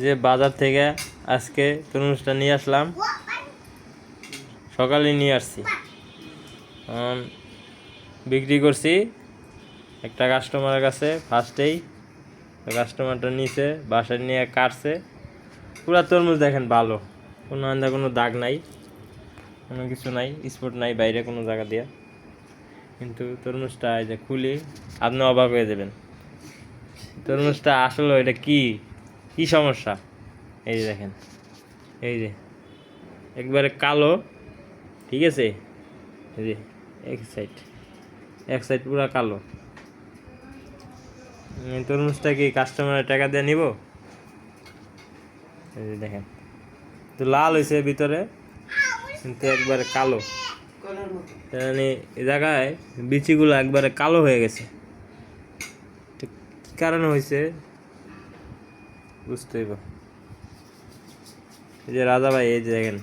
যে বাজার থেকে আজকে তরমুজটা নিয়ে আসলাম, সকালে নিয়ে আসছি, বিক্রি করছি একটা কাস্টমারের কাছে। ফার্স্টেই কাস্টমারটা নিছে, বাসায় নিয়ে কাটছে। পুরা তরমুজ দেখেন ভালো, কোনো দাগ নাই, কোনো কিছু নাই, স্পট নাই বাইরে কোনো জায়গা দিয়া। কিন্তু তরমুজটা এই যে খুলি, আপনি অবাক হয়ে যাবেন। তরমুজটা আসলে এটা কি কি সমস্যা, এই যে দেখেন, এই যে একবারে কালো, ঠিক আছে, এই যে এক সাইড পুরা কালো। তরমুজটা কি কাস্টমারের টাকা দিয়ে নিব? এই যে দেখেন, তো লাল হয়েছে ভিতরে কিন্তু একবারে কালো, মানে এই জায়গায় বিচিগুলো একবারে কালো হয়ে গেছে। কি কারণে হয়েছে বুঝতে হইব। এই যে রাজা ভাই, এই যে দেখেন,